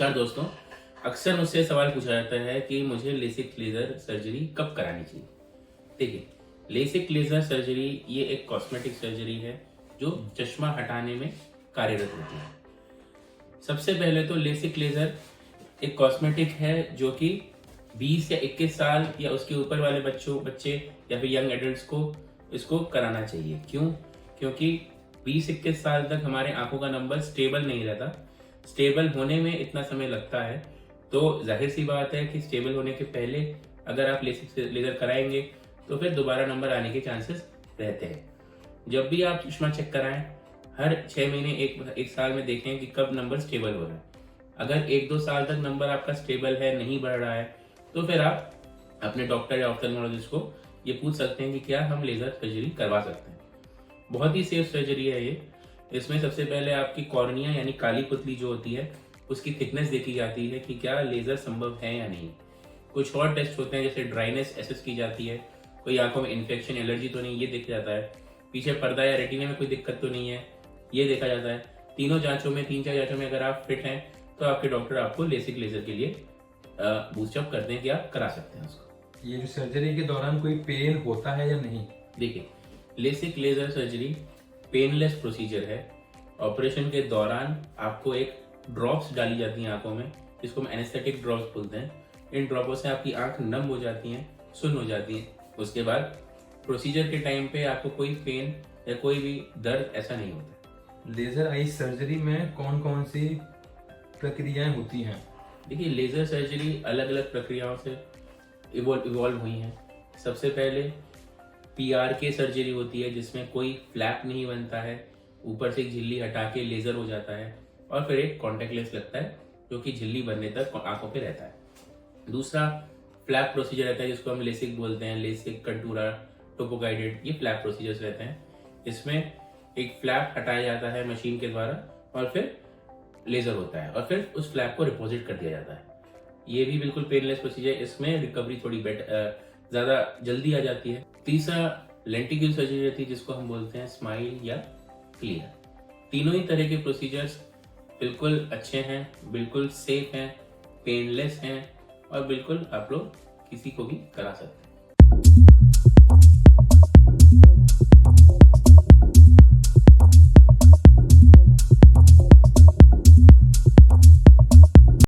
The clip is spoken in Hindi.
नमस्कार दोस्तों। अक्सर मुझसे सवाल पूछा जाता है कि मुझे लेसिक लेज़र सर्जरी कब करानी चाहिए। देखिए, लेसिक लेज़र सर्जरी ये एक कॉस्मेटिक सर्जरी है जो चश्मा हटाने में कार्यरत होती है। सबसे पहले तो लेसिक लेज़र एक कॉस्मेटिक है जो कि 20 या 21 साल या उसके ऊपर वाले बच्चे या फिर यंग एडल्ट्स को इसको कराना चाहिए। क्यों? क्योंकि 20-21 साल तक हमारे आंखों का नंबर स्टेबल नहीं रहता। स्टेबल होने में इतना समय लगता है, तो जाहिर सी बात है कि स्टेबल होने के पहले अगर आप लेसिक लेज़र कराएंगे तो फिर दोबारा नंबर आने के चांसेस रहते हैं। जब भी आप चश्मा चेक कराएं, हर 6 महीने एक साल में देखें कि कब नंबर स्टेबल हो रहा है। अगर 1-2 साल तक नंबर आपका स्टेबल है, नहीं बढ़ रहा है, तो फिर आप अपने डॉक्टर या ऑफ्थल्मोलॉजिस्ट को ये पूछ सकते हैं कि क्या हम लेज़र सर्जरी करवा सकते हैं। बहुत ही सेफ सर्जरी है ये। इसमें सबसे पहले आपकी कॉर्निया यानी काली पुतली जो होती है उसकी थिकनेस देखी जाती है कि क्या लेज़र संभव है या नहीं। कुछ और टेस्ट होते हैं जैसे ड्राइनेस एसेस की जाती है, कोई आंखों में इन्फेक्शन एलर्जी तो नहीं, ये देखा जाता है। पीछे पर्दा या रेटिना में कोई दिक्कत तो नहीं है, ये देखा जाता है। तीन चार जांचों में अगर आप फिट हैं तो आपके डॉक्टर आपको लेसिक लेज़र के लिए बूस्टअप करते हैं कि आप करा सकते हैं उसको। ये जो सर्जरी के दौरान कोई पेन होता है या नहीं? देखिए, LASIK laser surgery painless procedure है। ऑपरेशन के दौरान आपको एक ड्रॉप्स डाली जाती हैं आंखों में, जिसको हम एनेस्थेटिक ड्रॉप्स बोलते हैं। इन ड्रॉपों से आपकी आंख नम हो जाती हैं, सुन्न हो जाती है। उसके बाद प्रोसीजर के टाइम पे आपको कोई पेन या कोई भी दर्द ऐसा नहीं होता। लेजर आई सर्जरी में कौन कौन सी प्रक्रियाएं होती हैं? देखिए, लेज़र सर्जरी अलग अलग प्रक्रियाओं से इवॉल्व हुई हैं। सबसे पहले PRK सर्जरी होती है जिसमें कोई फ्लैप नहीं बनता है, ऊपर से एक झिल्ली हटा के लेज़र हो जाता है और फिर एक कॉन्टैक्ट लेंस लगता है जो कि झिल्ली बनने तक आंखों पे रहता है। दूसरा फ्लैप प्रोसीजर रहता है जिसको हम लेसिक बोलते हैं, लेसिक, कंटूरा, टोपो गाइडेड, ये फ्लैप प्रोसीजर्स रहते हैं। इसमें एक फ्लैप हटाया जाता है मशीन के द्वारा और फिर लेज़र होता है और फिर उस फ्लैप को डिपॉजिट कर दिया जाता है। ये भी बिल्कुल पेनलेस प्रोसीजर, इसमें रिकवरी थोड़ी ज़्यादा जल्दी आ जाती है। तीसरा लेंटिक्यूल सर्जरी रहती है जिसको हम बोलते हैं स्माइल या क्लियर। तीनों ही तरह के प्रोसीजर्स बिल्कुल अच्छे हैं, बिल्कुल सेफ हैं, पेनलेस हैं और बिल्कुल आप लोग किसी को भी करा सकते हैं।